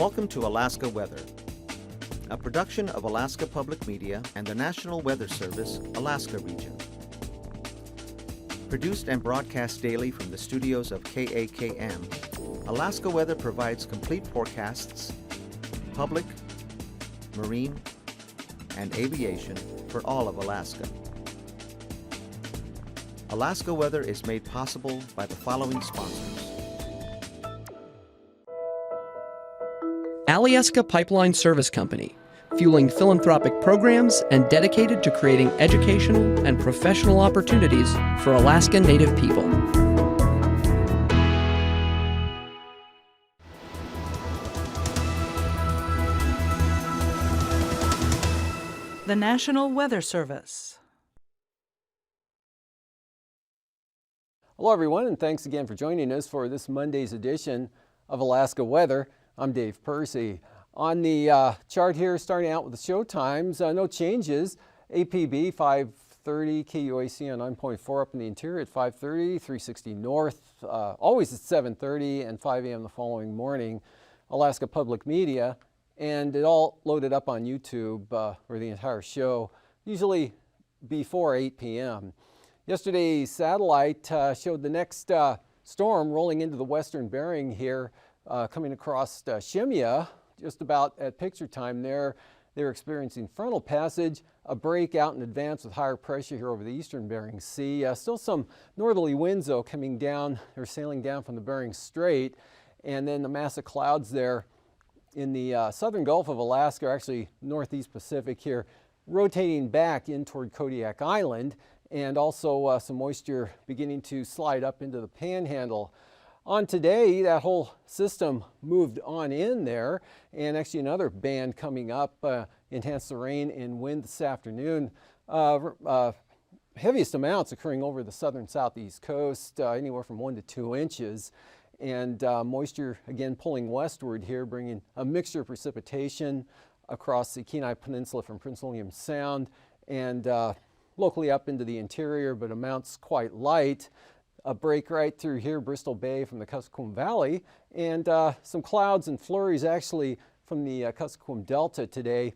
Welcome to Alaska Weather, a production of Alaska Public Media and the National Weather Service, Alaska Region. Produced and broadcast daily from the studios of KAKM, Alaska Weather provides complete forecasts, public, marine, and aviation for all of Alaska. Alaska Weather is made possible by the following sponsors. Alyeska Pipeline Service Company, fueling philanthropic programs and dedicated to creating educational and professional opportunities for Alaska Native people. The National Weather Service. Hello everyone, and thanks again for joining us for this Monday's edition of Alaska Weather. I'm Dave Percy. On the chart here, starting out with the show times, no changes. APB 5:30, KUAC on 9.4 up in the interior at 5:30, 360 north, always at 7:30 and 5 a.m. the following morning. Alaska Public Media, and it all loaded up on YouTube for the entire show, usually before 8 p.m. Yesterday's satellite showed the next storm rolling into the western Bering here, coming across Shemya, just about at picture time there. They're experiencing frontal passage, a break out in advance with higher pressure here over the eastern Bering Sea. Still some northerly winds though coming down or sailing down from the Bering Strait, and then the mass of clouds there in the southern Gulf of Alaska, actually northeast Pacific here, rotating back in toward Kodiak Island, and also some moisture beginning to slide up into the Panhandle. On today, that whole system moved on in there, and actually another band coming up enhanced the rain and wind this afternoon. Heaviest amounts occurring over the southern southeast coast, anywhere from 1 to 2 inches, and moisture again pulling westward here, bringing a mixture of precipitation across the Kenai Peninsula from Prince William Sound and locally up into the interior, but amounts quite light. A break right through here, Bristol Bay from the Kuskokwim Valley, and some clouds and flurries actually from the Kuskokwim Delta today.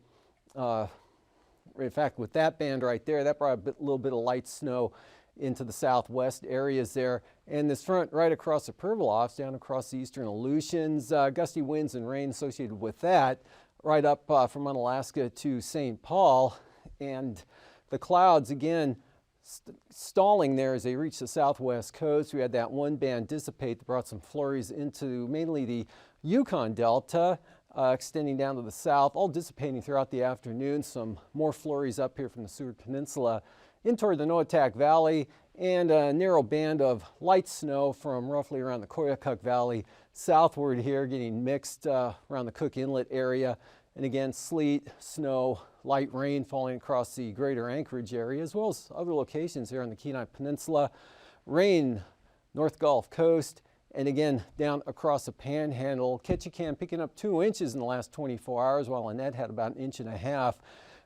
In fact, with that band right there, that brought a little bit of light snow into the southwest areas there. And this front right across the Pribilofs, down across the eastern Aleutians, gusty winds and rain associated with that, right up from Unalaska to St. Paul. And the clouds, again, stalling there as they reach the southwest coast. We had that one band dissipate that brought some flurries into mainly the Yukon Delta, extending down to the south, all dissipating throughout the afternoon. Some more flurries up here from the Seward Peninsula in toward the Noatak Valley, and a narrow band of light snow from roughly around the Koyukuk Valley southward here, getting mixed around the Cook Inlet area. And again, sleet, snow, light rain falling across the greater Anchorage area, as well as other locations here on the Kenai Peninsula. Rain, North Gulf Coast, and again, down across the Panhandle. Ketchikan picking up 2 inches in the last 24 hours, while Annette had about 1.5 inches.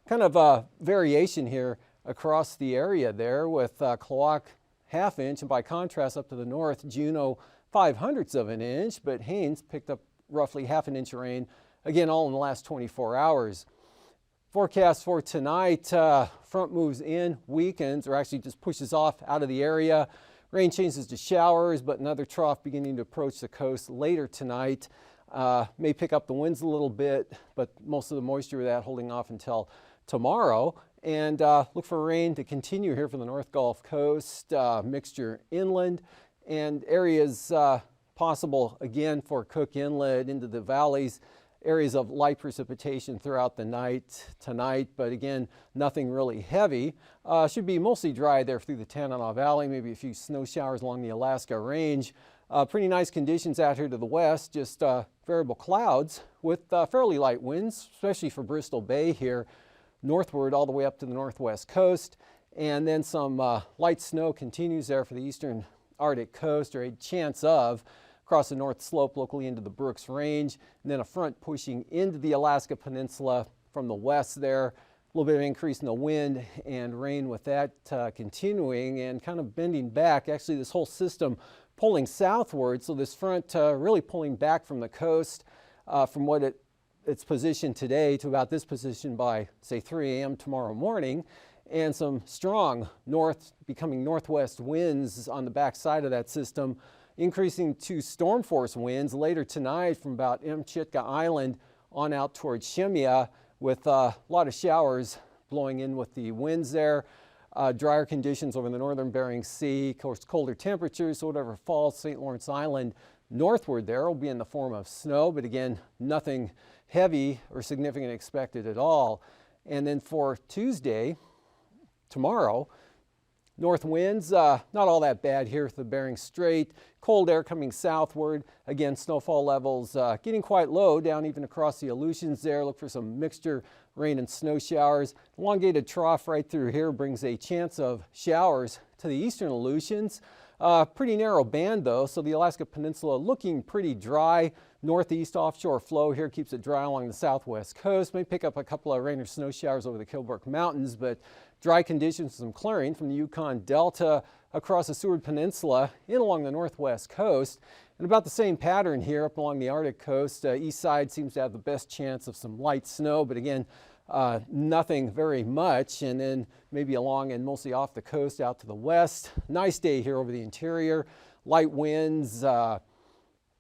Kind of a variation here across the area there, with Klawock 1/2 inch, and by contrast up to the north, Juneau 0.05 of an inch, but Haines picked up roughly 1/2 inch of rain, again, all in the last 24 hours. Forecast for tonight, front moves in, weakens, or actually just pushes off out of the area. Rain changes to showers, but another trough beginning to approach the coast later tonight. May pick up the winds a little bit, but most of the moisture of that holding off until tomorrow. And look for rain to continue here for the North Gulf Coast, mixture inland, and areas possible again for Cook Inlet into the valleys. Areas of light precipitation throughout the night tonight, but again, nothing really heavy. Should be mostly dry there through the Tanana Valley, maybe a few snow showers along the Alaska Range. Pretty nice conditions out here to the west, just variable clouds with fairly light winds, especially for Bristol Bay here, northward all the way up to the northwest coast. And then some light snow continues there for the eastern Arctic coast, or a chance of, across the north slope locally into the Brooks Range, and then a front pushing into the Alaska Peninsula from the west there. A little bit of increase in the wind and rain with that continuing and kind of bending back. Actually, this whole system pulling southward, so this front really pulling back from the coast. from what its position today to about this position by, say, 3 a.m. tomorrow morning, and some strong becoming northwest winds on the back side of that system, increasing to storm force winds later tonight from about Mchitka Island on out towards Shemya, with a lot of showers blowing in with the winds there. Drier conditions over the northern Bering Sea, of course colder temperatures, so whatever falls St. Lawrence Island northward there will be in the form of snow, but again, nothing heavy or significant expected at all. And then for Tuesday, tomorrow, north winds, not all that bad here with the Bering Strait. Cold air coming southward. Again, snowfall levels getting quite low down even across the Aleutians there. Look for some mixture rain and snow showers. Elongated trough right through here brings a chance of showers to the eastern Aleutians. Pretty narrow band though, so the Alaska Peninsula looking pretty dry. Northeast offshore flow here keeps it dry along the southwest coast. May pick up a couple of rain or snow showers over the Kilbrook Mountains, but dry conditions, some clearing from the Yukon Delta across the Seward Peninsula in along the northwest coast. And about the same pattern here up along the Arctic coast. East side seems to have the best chance of some light snow, but again, nothing very much. And then maybe along and mostly off the coast out to the west. Nice day here over the interior. Light winds,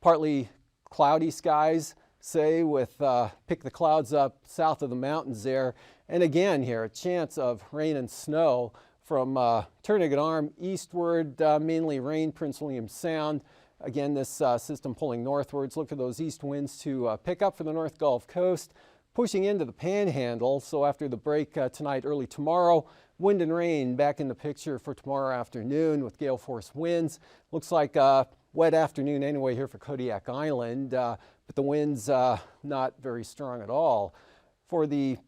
partly cloudy skies, say, with pick the clouds up south of the mountains there. And again here, a chance of rain and snow from Turnagain Arm eastward, mainly rain, Prince William Sound. Again, this system pulling northwards. Look for those east winds to pick up for the North Gulf Coast, pushing into the Panhandle. So after the break tonight, early tomorrow, wind and rain back in the picture for tomorrow afternoon with gale force winds. Looks like a wet afternoon anyway here for Kodiak Island, but the winds not very strong at all. For the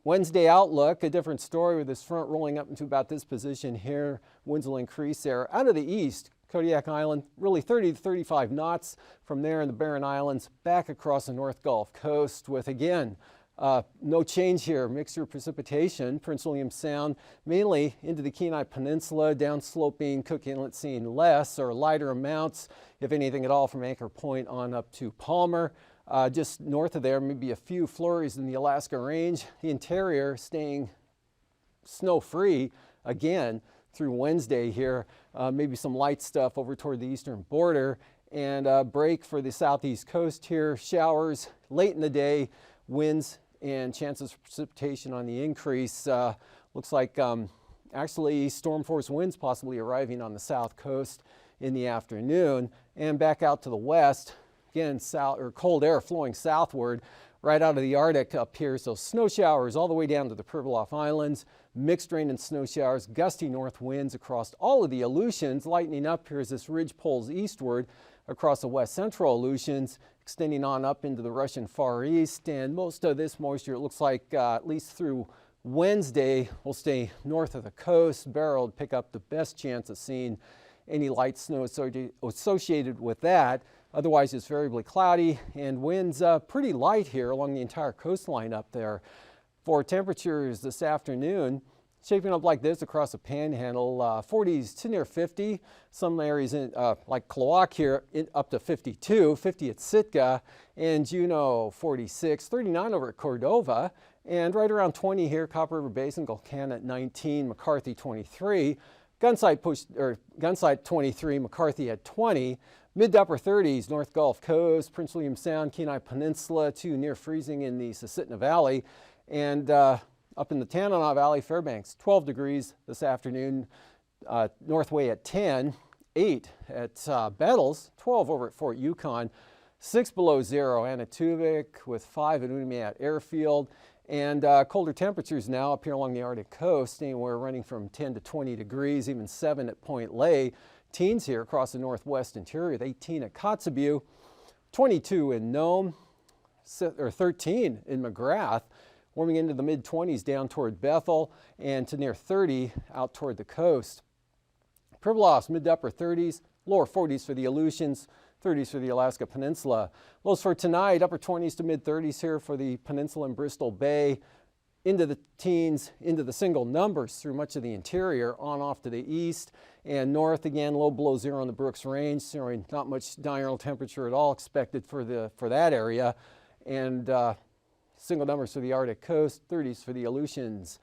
Wednesday outlook, a different story with this front rolling up into about this position here. Winds will increase there. Out of the east, Kodiak Island, really 30 to 35 knots from there in the Barren Islands back across the North Gulf Coast with, again, no change here. Mixture precipitation, Prince William Sound, mainly into the Kenai Peninsula, downsloping Cook Inlet seeing less or lighter amounts, if anything at all, from Anchor Point on up to Palmer. Just north of there, maybe a few flurries in the Alaska Range. The interior staying snow-free again through Wednesday here. Maybe some light stuff over toward the eastern border. And break for the southeast coast here. Showers late in the day, winds and chances of precipitation on the increase. Looks like actually storm force winds possibly arriving on the south coast in the afternoon. And back out to the west. Again, cold air flowing southward right out of the Arctic up here. So snow showers all the way down to the Pribilof Islands, mixed rain and snow showers, gusty north winds across all of the Aleutians. Lightening up here as this ridge pulls eastward across the west central Aleutians, extending on up into the Russian Far East. And most of this moisture, it looks like at least through Wednesday, will stay north of the coast. Barrow will pick up the best chance of seeing any light snow associated with that. Otherwise, it's variably cloudy and winds pretty light here along the entire coastline up there. For temperatures this afternoon, shaping up like this across the Panhandle, 40s to near 50. Some areas in, like Klawock here up to 52, 50 at Sitka, and Juneau 46, 39 over at Cordova, and right around 20 here, Copper River Basin, Gulkana at 19, McCarthy 23. Gunsight 23, McCarthy at 20. Mid to upper 30s, North Gulf Coast, Prince William Sound, Kenai Peninsula, to near freezing in the Susitna Valley. And up in the Tanana Valley, Fairbanks, 12 degrees this afternoon. Northway at 10, 8 at Bettles, 12 over at Fort Yukon, 6 below zero, Anatuvik with 5 at Unimat Airfield. And colder temperatures now up here along the Arctic coast, anywhere running from 10 to 20 degrees, even 7 at Point Lay. Teens here across the northwest interior, 18 at Kotzebue, 22 in Nome, or 13 in McGrath, warming into the mid-20s down toward Bethel, and to near 30 out toward the coast. Pribilofs, mid to upper 30s, lower 40s for the Aleutians, 30s for the Alaska Peninsula. Lows for tonight, upper 20s to mid 30s here for the Peninsula and Bristol Bay. into the teens, into the single numbers through much of the interior, on off to the east and north again, low below zero in the Brooks Range, so not much diurnal temperature at all expected for that area, and single numbers for the Arctic coast, 30s for the Aleutians.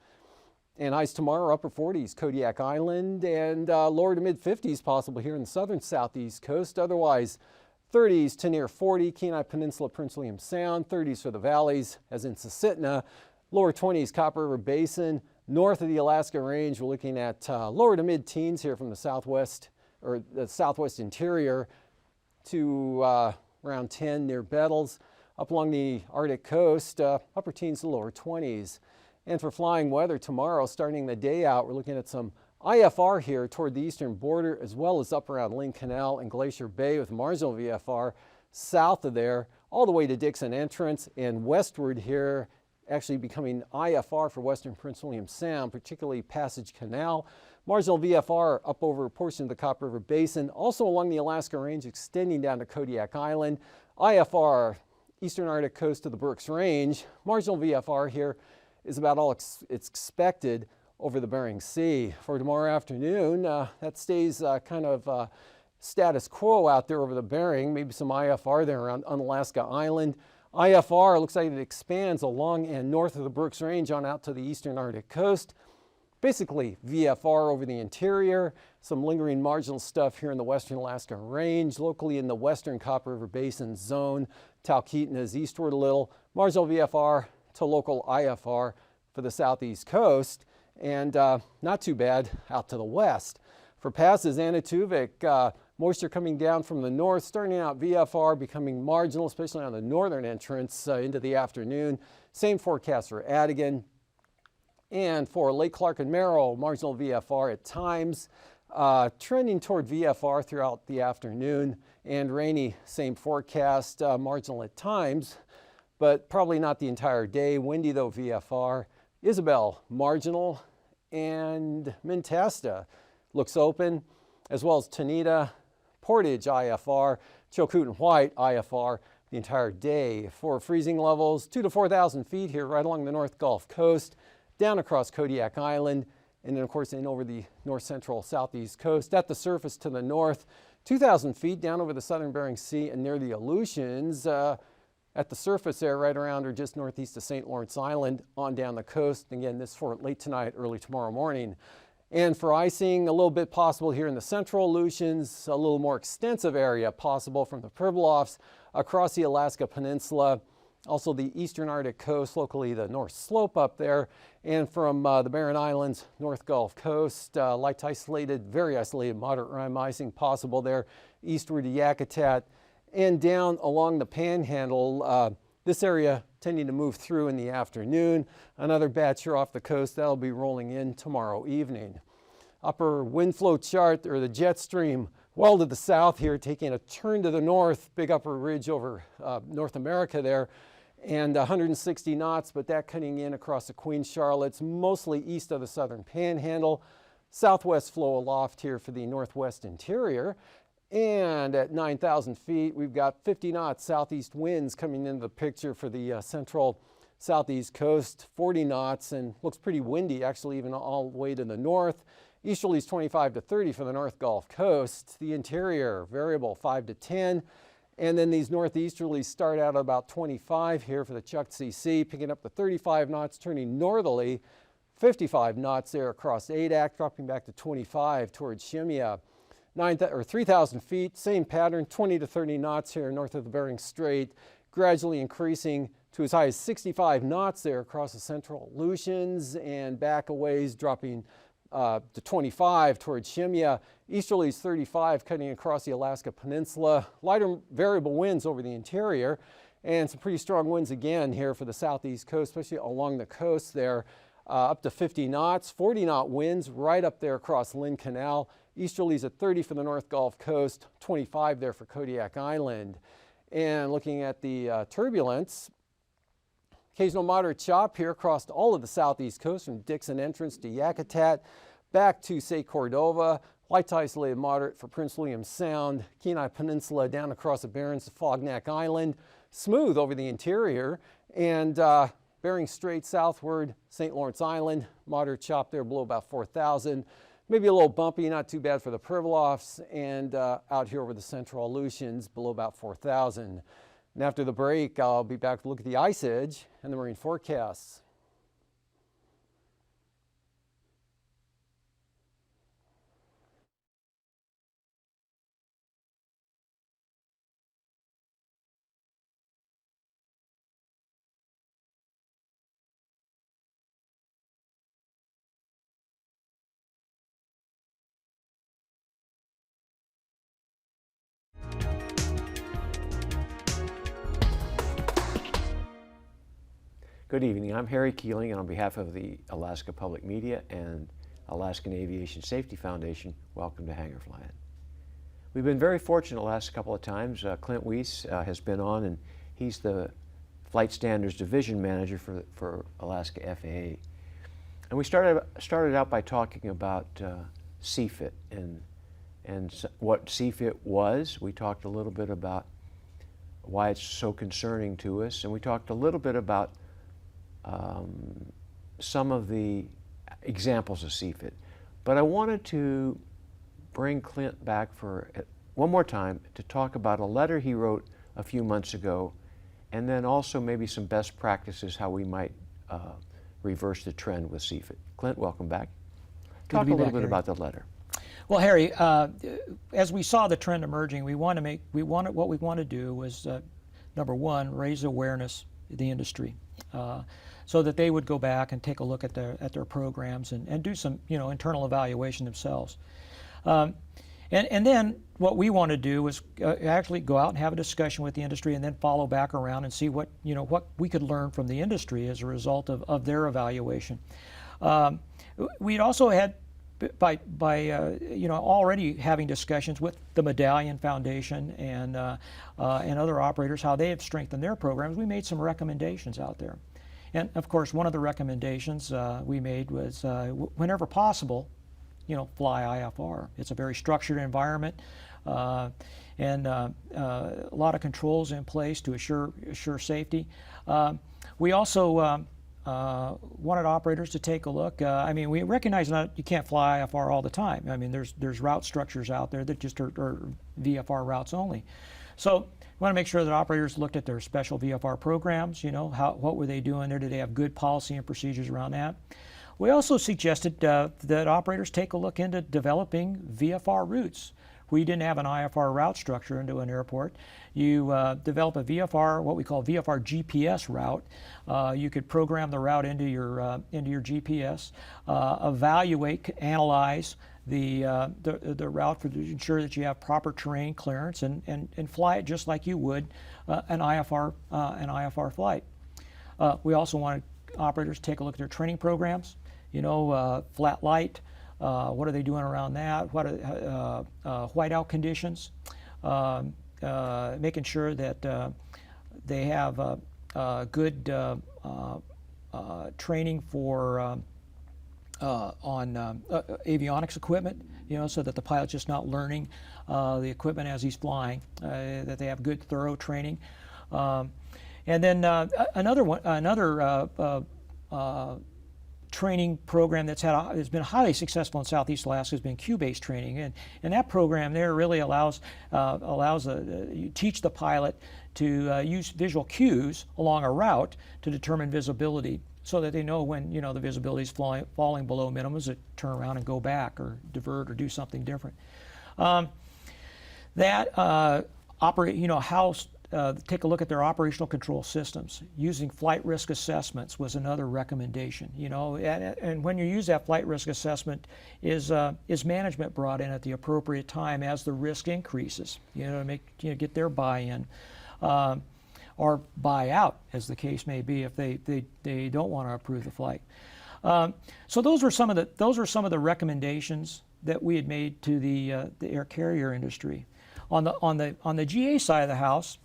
And highs tomorrow, upper 40s, Kodiak Island, and lower to mid 50s possible here in the southern southeast coast. Otherwise, 30s to near 40, Kenai Peninsula, Prince William Sound, 30s for the valleys, as in Susitna. Lower 20s, Copper River Basin. North of the Alaska Range, we're looking at lower to mid teens here from the southwest, or the southwest interior to around 10 near Bettles. Up along the Arctic coast, upper teens to lower 20s. And for flying weather tomorrow, starting the day out, we're looking at some IFR here toward the eastern border, as well as up around Lynn Canal and Glacier Bay with marginal VFR south of there, all the way to Dixon Entrance and westward here, actually becoming IFR for western Prince William Sound, particularly Passage Canal. Marginal VFR up over a portion of the Copper River Basin, also along the Alaska Range extending down to Kodiak Island. IFR, eastern Arctic coast of the Brooks Range. Marginal VFR here is about all it's expected over the Bering Sea. For tomorrow afternoon, that stays kind of status quo out there over the Bering, maybe some IFR there around Unalaska Island. IFR looks like it expands along and north of the Brooks Range on out to the eastern Arctic coast. Basically VFR over the interior, some lingering marginal stuff here in the western Alaska Range, locally in the western Copper River Basin zone. Talkeetna is eastward a little. Marginal VFR to local IFR for the southeast coast, and not too bad out to the west. For passes, Anatuvik, moisture coming down from the north, starting out VFR, becoming marginal, especially on the northern entrance into the afternoon. Same forecast for Adigan. And for Lake Clark and Merrill, marginal VFR at times, trending toward VFR throughout the afternoon, and rainy, same forecast, marginal at times, but probably not the entire day. Windy though, VFR. Isabel, marginal, and Mentasta looks open, as well as Tanita, Portage, IFR, Chilkoot and White, IFR, the entire day. For freezing levels, 2,000 to 4,000 feet here right along the North Gulf Coast, down across Kodiak Island, and then of course in over the north central southeast coast. At the surface to the north, 2,000 feet down over the southern Bering Sea and near the Aleutians. At the surface there, right around or just northeast of St. Lawrence Island, on down the coast. Again, this for late tonight, early tomorrow morning. And for icing, a little bit possible here in the central Aleutians, a little more extensive area possible from the Pribilofs across the Alaska Peninsula, also the eastern Arctic coast, locally the North Slope up there, and from the Barren Islands, North Gulf Coast, light isolated, very isolated, moderate rime icing possible there, eastward to Yakutat, and down along the Panhandle. This area tending to move through in the afternoon. Another batch here off the coast that'll be rolling in tomorrow evening. Upper wind flow chart, or the jet stream, well to the south here, taking a turn to the north, big upper ridge over North America there, and 160 knots, but that cutting in across the Queen Charlotte's, mostly east of the southern Panhandle. Southwest flow aloft here for the northwest interior. And at 9,000 feet, we've got 50 knots southeast winds coming into the picture for the central southeast coast, 40 knots, and looks pretty windy, actually, even all the way to the north. Easterlies 25 to 30 for the North Gulf Coast. The interior, variable 5 to 10. And then these northeasterlies start out at about 25 here for the Chukchi Sea, picking up to 35 knots, turning northerly, 55 knots there across Adak, dropping back to 25 towards Shemya. 3,000 feet, same pattern, 20 to 30 knots here north of the Bering Strait, gradually increasing to as high as 65 knots there across the central Aleutians, and back a ways, dropping to 25 towards Shemya. Easterlies 35 cutting across the Alaska Peninsula. Lighter variable winds over the interior, and some pretty strong winds again here for the southeast coast, especially along the coast there, up to 50 knots, 40 knot winds right up there across Lynn Canal. Easterlies at 30 for the North Gulf Coast, 25 there for Kodiak Island. And looking at the turbulence, occasional moderate chop here across all of the southeast coast from Dixon Entrance to Yakutat, back to, say, Cordova. Light to isolated moderate for Prince William Sound, Kenai Peninsula down across the Barrens to Fognak Island. Smooth over the interior, and bearing straight southward, St. Lawrence Island, moderate chop there below about 4,000. Maybe a little bumpy, not too bad for the Pribilofs, and out here over the central Aleutians below about 4,000. And after the break, I'll be back to look at the ice edge and the marine forecasts. Good evening. I'm Harry Keeling, and on behalf of the Alaska Public Media and Alaskan Aviation Safety Foundation, welcome to Hangar Flying. We've been very fortunate the last couple of times. Clint Weiss has been on, and he's the Flight Standards Division Manager for Alaska FAA. And we started out by talking about CFIT and what CFIT was. We talked a little bit about why it's so concerning to us, and we talked a little bit about some of the examples of CFIT. But I wanted to bring Clint back for one more time to talk about a letter he wrote a few months ago, and then also maybe some best practices how we might reverse the trend with CFIT. Clint, welcome back. Talk a little bit about the letter. Well, Harry, as we saw the trend emerging, what we want to do was, number one, raise awareness of the industry, so that they would go back and take a look at their programs and do some internal evaluation themselves. And then what we want to do is actually go out and have a discussion with the industry, and then follow back around and see what we could learn from the industry as a result of their evaluation. We'd also had, by already having discussions with the Medallion Foundation and other operators, how they have strengthened their programs, we made some recommendations out there. And of course, one of the recommendations we made was, whenever possible, fly IFR. It's a very structured environment, and a lot of controls in place to assure safety. We also wanted operators to take a look. We recognize you can't fly IFR all the time. There's route structures out there that just are VFR routes only. So we want to make sure that operators looked at their special VFR programs. What were they doing there? Did they have good policy and procedures around that? We also suggested that operators take a look into developing VFR routes. We didn't have an IFR route structure into an airport. You develop a VFR, what we call VFR GPS route. You could program the route into your GPS, evaluate, analyze the route to ensure that you have proper terrain clearance, and fly it just like you would an IFR flight. We also wanted operators to take a look at their training programs. Flat light. What are they doing around that? What are whiteout conditions? Making sure that they have good training for on avionics equipment, so that the pilot's just not learning the equipment as he's flying. That they have good, thorough training. And then another training program that's been highly successful in Southeast Alaska has been Q-based training, and that program there really allows you teach the pilot to use visual cues along a route to determine visibility, so that they know when the visibility is falling below minimums, to turn around and go back or divert or do something different. Take a look at their operational control systems. Using flight risk assessments was another recommendation. And when you use that flight risk assessment, is management brought in at the appropriate time as the risk increases? To get their buy-in, or buy out, as the case may be, if they don't want to approve the flight. So those are some of the recommendations that we had made to the air carrier industry. On the GA side of the house,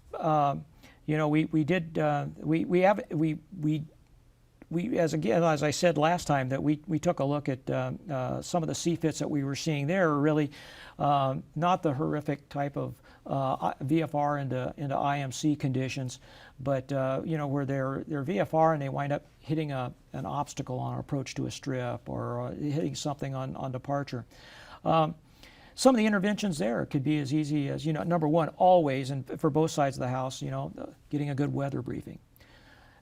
we as I said last time, that we took a look at some of the CFITs that we were seeing there are really not the horrific type of VFR into IMC conditions, but where they're VFR and they wind up hitting an obstacle on approach to a strip or hitting something on departure. Some of the interventions there could be as easy as, number one, always, and for both sides of the house, getting a good weather briefing.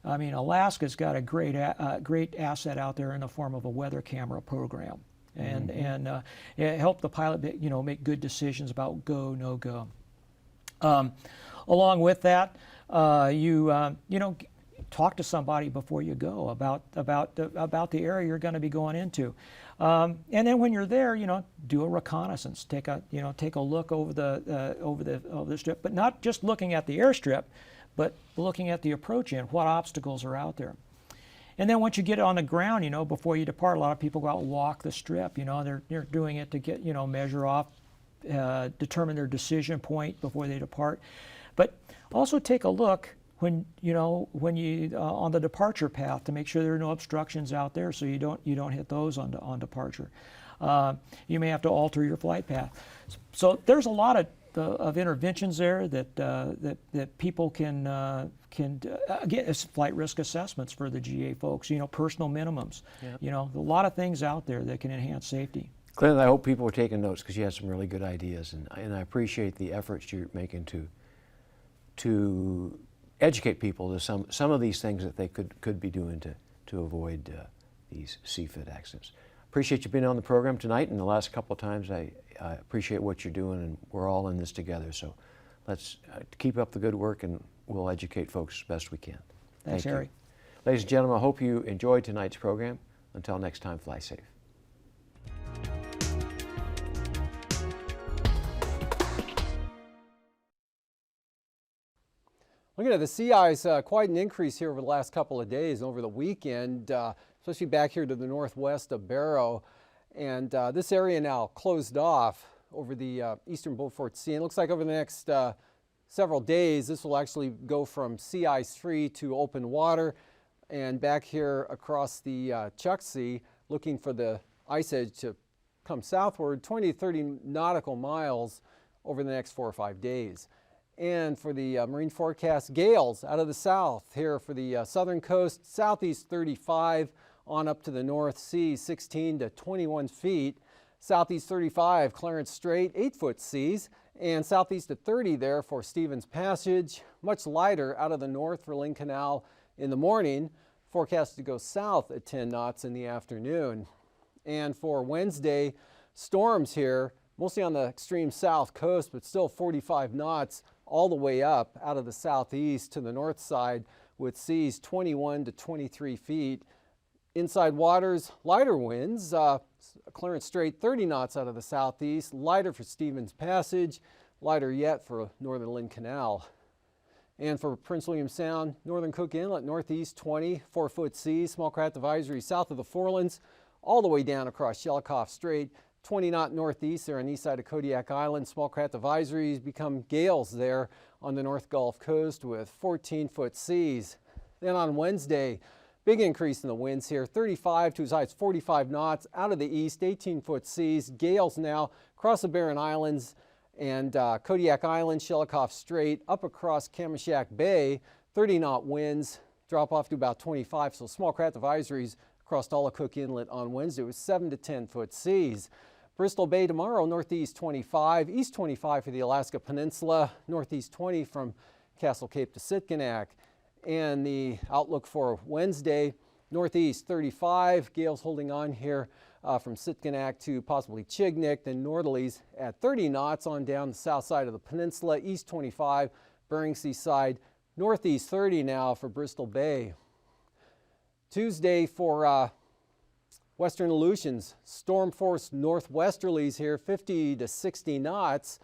I mean, Alaska's got a great asset out there in the form of a weather camera program, and it helped the pilot, make good decisions about go, no go. Along with that, talk to somebody before you go about the area you're going to be going into. And then when you're there, do a reconnaissance. Take a look over the strip, but not just looking at the airstrip, but looking at the approach in, what obstacles are out there. And then once you get on the ground, before you depart, a lot of people go out and walk the strip. They're doing it to get, measure off, determine their decision point before they depart. But also take a look when you on the departure path to make sure there are no obstructions out there, so you don't hit those on departure. You may have to alter your flight path. So there's a lot of interventions there that people can again, it's flight risk assessments for the GA folks. Personal minimums. Yep. A lot of things out there that can enhance safety. Clint, I hope people are taking notes because you had some really good ideas, and I appreciate the efforts you're making to educate people to some of these things that they could be doing to avoid these CFIT accidents. Appreciate you being on the program tonight, and the last couple of times I appreciate what you're doing, and we're all in this together. So let's keep up the good work, and we'll educate folks as best we can. Thanks, Harry. Ladies and gentlemen, I hope you enjoyed tonight's program. Until next time, fly safe. Looking at the sea ice, quite an increase here over the last couple of days, over the weekend, especially back here to the northwest of Barrow. And this area now closed off over the eastern Beaufort Sea. And it looks like over the next several days, this will actually go from sea ice free to open water. And back here across the Chuck Sea, looking for the ice edge to come southward, 20 to 30 nautical miles over the next 4 or 5 days. And for the marine forecast, gales out of the south here for the southern coast, southeast 35 on up to the North Sea, 16 to 21 feet. Southeast 35, Clarence Strait, 8-foot seas, and southeast at 30 there for Stevens Passage. Much lighter out of the north for Lynn Canal in the morning. Forecast to go south at 10 knots in the afternoon. And for Wednesday, storms here, mostly on the extreme south coast, but still 45 knots all the way up out of the southeast to the north side with seas 21 to 23 feet. Inside waters, lighter winds. Clarence Strait 30 knots out of the southeast, lighter for Stevens Passage, lighter yet for northern Lynn Canal. And for Prince William Sound, northern Cook Inlet, northeast 20, 4-foot seas, small craft advisory south of the Forelands, all the way down across Shelikof Strait, 20-knot northeast there on the east side of Kodiak Island. Small craft advisories become gales there on the North Gulf Coast with 14-foot seas. Then on Wednesday, big increase in the winds here, 35 to as high as 45 knots out of the east, 18-foot seas. Gales now across the Barren Islands and Kodiak Island, Shelikof Strait, up across Kamishak Bay, 30-knot winds, drop off to about 25. So small craft advisories across all of Cook Inlet on Wednesday with 7 to 10-foot seas. Bristol Bay tomorrow, northeast 25, east 25 for the Alaska Peninsula, northeast 20 from Castle Cape to Sitkinak. And the outlook for Wednesday, northeast 35, gales holding on here from Sitkinak to possibly Chignik, then northerlies at 30 knots on down the south side of the peninsula, east 25, Bering Sea side, northeast 30 now for Bristol Bay. Tuesday for western Aleutians, storm force northwesterlies here, 50 to 60 knots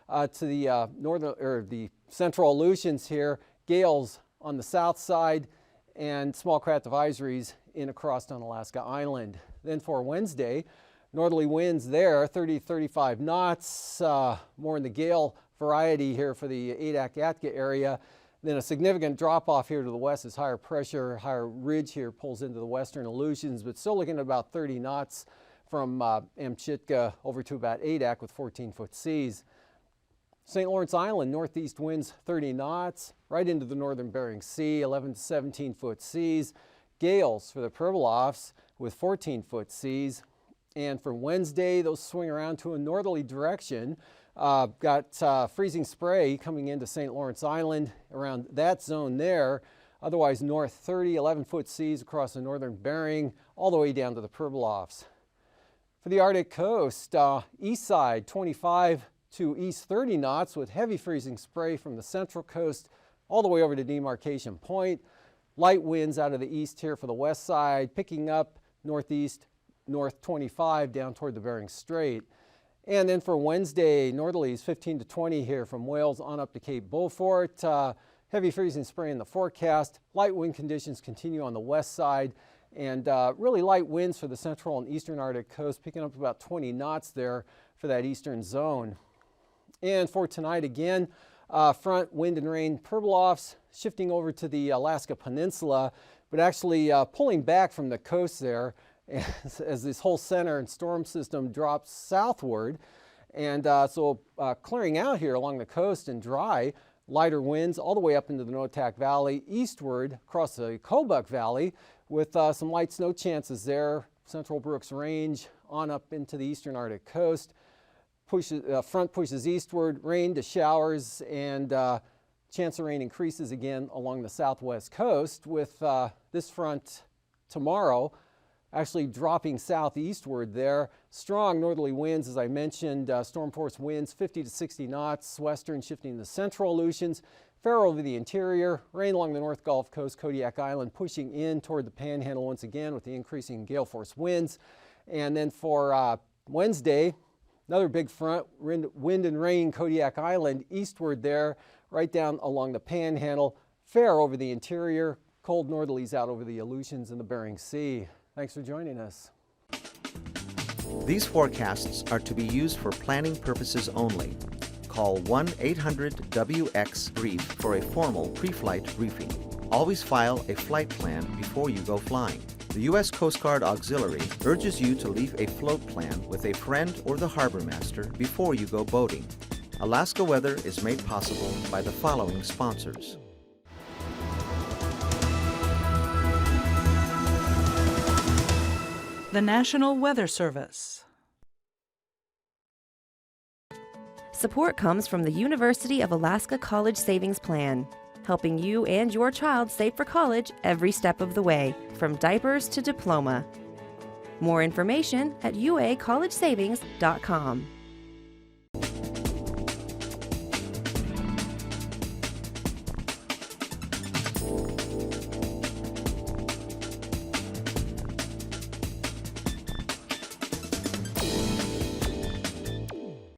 to the the central Aleutians here, gales on the south side and small craft advisories in across on Alaska Island. Then for Wednesday, northerly winds there, 30 to 35 knots, more in the gale variety here for the Adak-Atka area. Then a significant drop off here to the west as higher pressure, higher ridge here pulls into the western Aleutians, but still looking at about 30 knots from Amchitka over to about Adak with 14-foot seas. St. Lawrence Island, northeast winds 30 knots, right into the northern Bering Sea, 11 to 17-foot seas. Gales for the Pribilofs with 14-foot seas. And for Wednesday, those swing around to a northerly direction. Got freezing spray coming into St. Lawrence Island around that zone there. Otherwise, north 30, 11-foot seas across the northern Bering, all the way down to the Pribilofs. For the Arctic coast, east side 25 to east 30 knots with heavy freezing spray from the central coast all the way over to Demarcation Point. Light winds out of the east here for the west side, picking up northeast, north 25 down toward the Bering Strait. And then for Wednesday, northerlies 15 to 20 here from Wales on up to Cape Beaufort. Heavy freezing spray in the forecast. Light wind conditions continue on the west side, and really light winds for the central and eastern Arctic coast, picking up about 20 knots there for that eastern zone. And for tonight again, front wind and rain Pribilofs shifting over to the Alaska Peninsula, but actually pulling back from the coast there as this whole center and storm system drops southward. And so clearing out here along the coast and dry, lighter winds all the way up into the Noatak Valley, eastward across the Kobuk Valley with some light snow chances there, Central Brooks Range on up into the eastern Arctic coast. Front pushes eastward, rain to showers, and chance of rain increases again along the southwest coast with this front tomorrow actually dropping southeastward there. Strong northerly winds, as I mentioned, storm force winds 50 to 60 knots, western shifting to central Aleutians, fair over the interior, rain along the North Gulf Coast, Kodiak Island pushing in toward the Panhandle once again with the increasing gale force winds. And then for Wednesday, another big front, wind and rain, Kodiak Island, eastward there, right down along the Panhandle, fair over the interior, cold northerlies out over the Aleutians and the Bering Sea. Thanks for joining us. These forecasts are to be used for planning purposes only. Call 1-800-WX-BRIEF for a formal pre-flight briefing. Always file a flight plan before you go flying. The U.S. Coast Guard Auxiliary urges you to leave a float plan with a friend or the harbor master before you go boating. Alaska Weather is made possible by the following sponsors. The National Weather Service. Support comes from the University of Alaska College Savings Plan, helping you and your child save for college every step of the way, from diapers to diploma. More information at uacollegesavings.com.